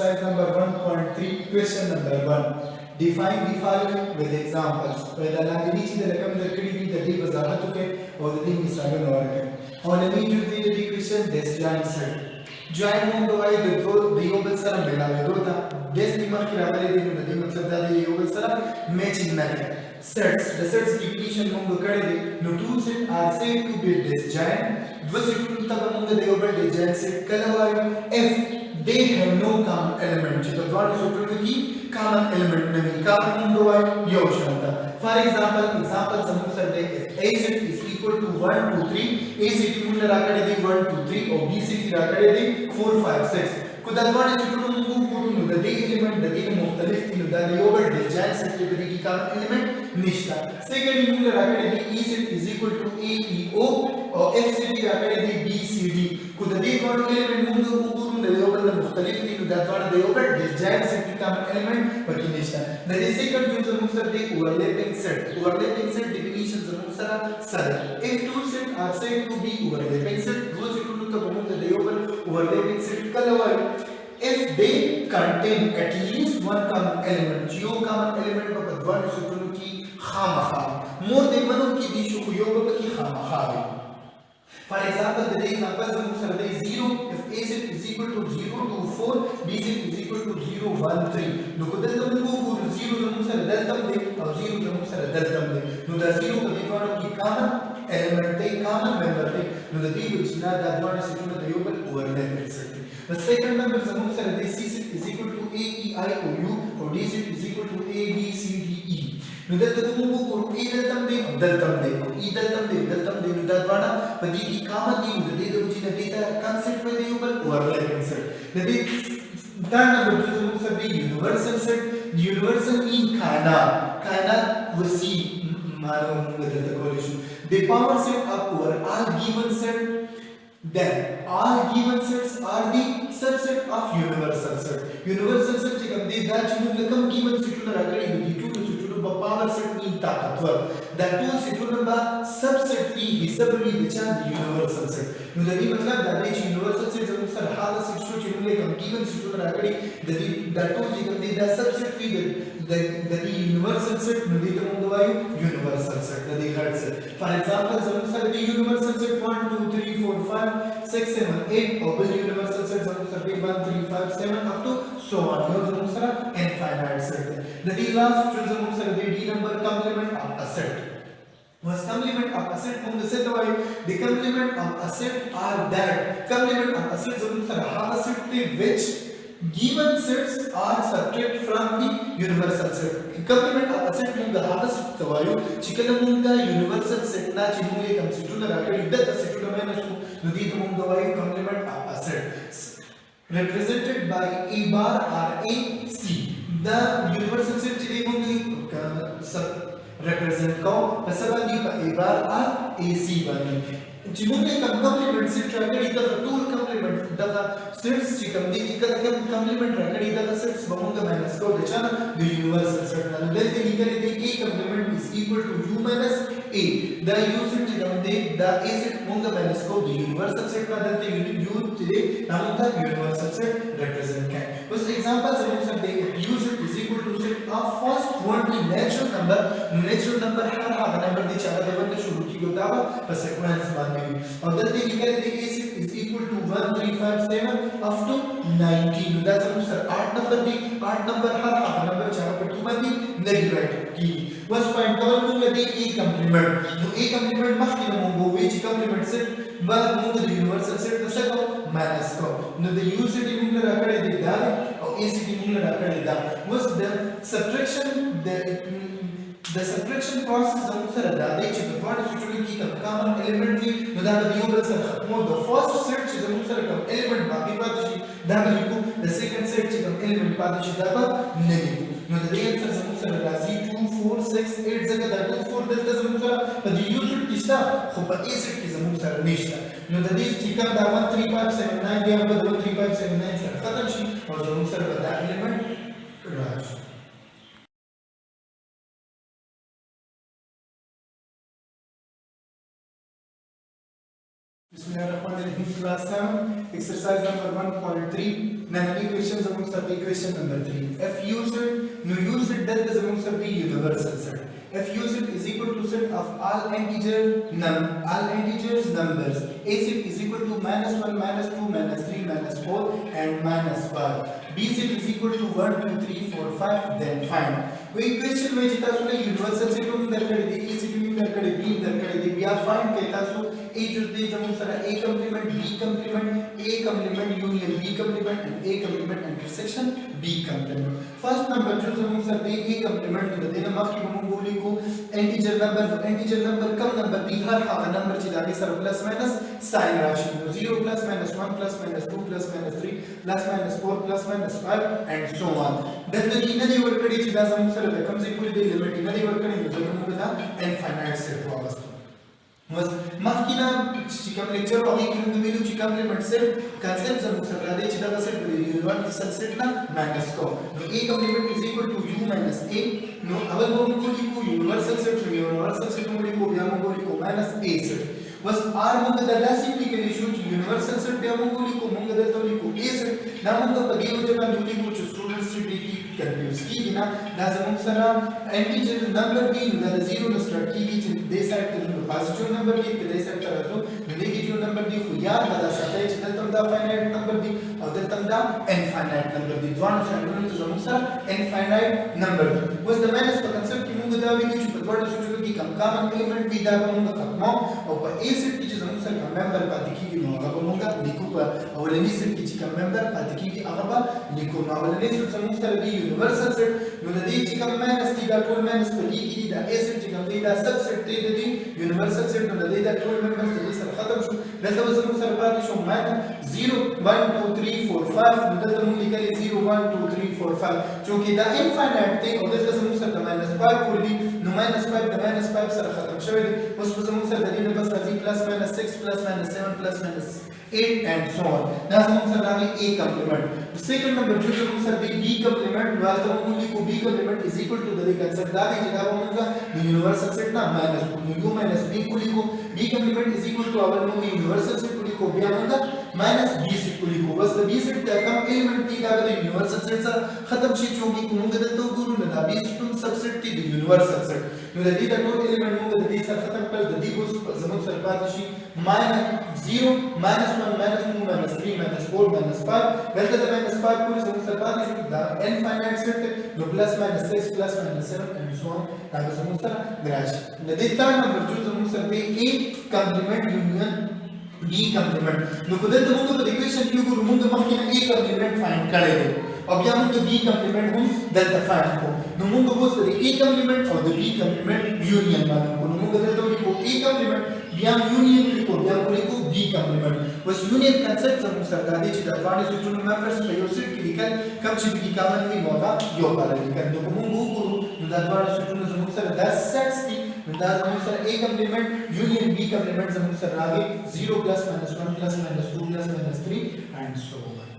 exercise number 1.3, question number 1. Define the following with examples. وإذا لاندني چې د رقم درکړي دي د دې وضاحت وکړئ او د دې مثالونه ورکړئ. اولنی جزء د دې question disjoint set. joint مونږ وایي د یو بل سره ملاوېدو ته داس دې مخکې راغلی دی نو د دې مطلب دا دی یو بل سره میچینګ نه کوي. Sets. The sets definition مونږ کړی دی نو two sets are said to be disjoint. دوه سیټونو ته به مونږ د یو بل disjoint set کله وایو if they have no common element. چې د دواړو سیټونو کې common element نه وي. common مونږ وایو یو شان ده. For example زموږ سره دی A set is equal to 1 2 3. A set مونږ راکړی دی 1 2 3 او B set راکړی دی 4 5 6. کو د دواړو سیټونو مونږ وګورو نو د دې element د دې مختلف دي نو دا یو بل disjoint set کې د دې common element نشته. سیکنډ مونږ راکړی دی E set is equal to A E O او F set راکړی دی B C D. کو د دې دواړو element مونږ وګورو نو یو بل مختلف دي نو دا دواړه د یو بل disjoint set کې common element پکې نشته. د دې سیکنډ جزء مونږ سره دی overlapping set. overlapping set definition زموږ سره if two sets are said to be overlapping set دوه سیټونو ته مونږ د یو بل overlapping set کله وایو if they contain at least one common element. یو common element په دواړو سیټونو کې خامخا more than one کې دي شو یو په کې خامخا وي. For example, the example زموږ سره دی 0 if A set is equal to 0 to 4 B set is equal to 0 1 3. نو کو دلته موږ وګورو 0 زموږ سره دلته دی او 0 زموږ سره دلته دی نو دا 0 په دې دواړو کې common element دی common member دی نو د دې وجنا دا دواړه سیټونه د یو بل overlapping set دي. The second number زموږ سره دی C set is equal to A E I O U او D set is equal to A B C D E. نو دلته موږ وګورو A دلته دی او دلته دی او E دلته دی دلته دی نو دا دواړه په دې کې common دي نو د دې د وجنا ډیټا concept په دې یو بل overlapping set. د دې دا نمبر چې موږ سره دی universal set. universal in کائنات وسیع معلوم دلته کولی شو. The power set up over all given set. Then all given sets are the subset of universal set. universal set چې کوم دی دا چې موږ کوم given setونه راکړي دي ټول سیټونو په power set کې طاقتور دا ټول سیټونه په subset کې حساب لري د چا د universal set. نو د دې مطلب دا دی چې universal set زموږ سره هغه سیټ شو چې موږ کوم given سیټونه راکړي د دې دا ټول چې کوم دی دا subset وي د دې universal set نو دې ته موږ وایو universal set د دې هر set. For example زموږ سره دی universal set 1 2 3 4 5 6 7 8 او بل universal set زموږ سره دی 1 3 5 7 up to so on. نو زموږ سره infinite set دی. د دې last چې زموږ سره دی d number complement of a set. was complement of a set موږ څه ته وایو the complement of a set are that complement of a set زموږ سره هغه set دی which given sets are subtract from the universal set. complement of a set موږ هغه set ته وایو چې کله موږ universal set نه چې موږ کوم سیټونه راکړي د سیټونه مینس نو دې ته موږ وایو complement of a set represented by a bar or a c. the universal set چې موږ represent کوو په سبا دی په a bar or a c باندې چې موږ کوم complement set راکړي دا ټول complement دا sets چې کوم دي چې کله کوم complement راکړي دا sets به موږ ماینس کوو د چا د universal set نه دلته لیکل دي a complement is equal to u minus a. دا u set چې کوم دی دا a set موږ ماینس کوو د universal set نه دلته u چې دی هغه ته universal set represent کوي. اوس example زموږ سره دی u set is equal to set of first one the natural number هر هغه نمبر دی چې هغه د باندې شروع کیږي دا په سیکوینس باندې او دلته لیکل دي a set is equal to 1 3 5 7 up to 19. دا زموږ سره 8 نمبر دی 8 نمبر هر هغه نمبر چې هغه په 2 باندې نه ډیوایډ کیږي. اوس پوینټ ډبل موږ دی a complement نو a complement مخکې موږ وایو چې complement set بعد موږ د universal set څه کوو ماینس کوو نو د u set موږ راکړی دی دا او a set موږ راکړی دا. اوس د subtraction process زموږ سره دا دی چې په دواړو سیټونو کې کوم common element وي نو دا به یو بل سره ختمو. د first set چې زموږ سره کوم element باقي پاتې شي دا به لیکو د second set چې کوم element پاتې شي دا به نه لیکو. نو د دې انسر زموږ سره راځي 2 4 6 8 ځکه دا 2 4 دلته زموږ سره په دې یو سیټ کې شته خو په a سیټ کې زموږ سره نشته. نو د دې چې کوم دا 1 3 5 7 9 بیا په 1 3 5 7 9 سره ختم شي او زموږ سره به دا element راځي. Bismillahirrahmanirrahim. Class 7, exercise number 1.3. Nanani question zamung sardi question number 3. If used, no used that is zamung sardi universal set. If used is equal to set of all integers numbers. A set is equal to -1, -2, -3, -4 and -5. B set is equal to 1, 2, 3, 4, 5. Then find. We question में जितना सुने universal set को इंदर कर दे, A set को इंदर कर दे, B Inder कर दे. We are find कहता सु A जो दे जमूं सारा A complement, B complement, A complement union B complement and A complement intersection B complement. First number जो जमूं सारा दे A complement तो देना माफ की बमूं बोली को integer number कम number दी हर हाँ number चिदागे सारा plus minus sign राशि 0 plus minus 1 plus minus 2 plus minus 3 plus minus 4 plus minus 5 and so on. Then the inner word कड़ी चिदा जमूं सारा द कम से पूरी दे limit inner word कड़ी तो जमूं बता infinite set वापस was mafkina chikam lecture wagi kindu milu chikam element set concept zamu sarade chida set universal set na minus ko no A complement is equal to U minus A no aval mongoli ko universal set mongoli ko bya mongoli ko minus A set was R mongada da simplification universal set bya mongoli ko mongada toli ko A set na mongda padiyo jaba mongoli ko students to be confused ki bina da zamu sara integer number bi da 0 na start ki they side to positive number bi they side tarazo negative number bi khu yaad bada sakta hai chidal tam da finite number bi aur dal tam da infinite number bi dwan side to zamu sara infinite number was the minus the concept ki munga da bi ki padwada socho ki kam common element bi da munga khatmo aur pa a set ki zamu sara member pa dikhi no ga munga liku pa awalani set ki kam member pa dikhi agaba liku no awalani set zamu sara bi universal set no da di kam minus ti da total minus pa ki da a set ki kam da subset ti da universal set no da da total members da sara khatam shu dalta zamu sara pa shu minus 0 1 2 3 4 5 no da mu likali 0 1 2 3 4 5 क्योंकि da infinite thing और dalta zamu sara minus 5 पूरी no minus 5 da minus 5 sara khatam shwe bas zamu sara dalil bas razi plus minus 6 plus minus 7 plus minus 8 and so on. Now हम sir आगे A complement. Second number जो हम sir B complement वाला तो मूल्य को B complement is equal to the concept दागे जितना वो होगा universal set ना minus U minus B मूल्य को B complement is equal to our मूल्य universal set मूल्य को B होगा minus B set मूल्य को बस B set का कम element थी का तो universal set सा खत्म शी चोंगी को मूल्य तो गुरु ना B set तुम subset थी the universal set. Know the the the total element मूल्य द दी सा खत्म कर द दी को जमन सर बात she minus 0 minus 1 minus 2 minus 3 minus 4 minus 5 delta the minus 5 पूरी जमन सर बात she the infinite set no plus minus 6 plus minus 7 and so on ताकि जमन सर ग्राज द दी third number जो जमन सर पे A complement union B complement no खुद तो मुंगे पर equation क्यों को मुंगे मखिना A complement find करेंगे अब यहाँ मुंगे B complement हम delta find को no मुंगे बोस पर A complement और the B complement union मालूम को no मुंगे delta को A complement बियाम union को बियाम को B complement बस union concept जब मुसरदादी चिदा वाणी सुचुन members पे योसिर की लिखन कब चिद की कामन में मौका यो पारा लिखन तो मुंगो को नुदाद वाणी सुचुन जब मुसरदा sets की नुदाद मुसर A complement union B complement जब मुसर आगे 0 plus minus 1 plus minus 2 plus minus 3 and so on.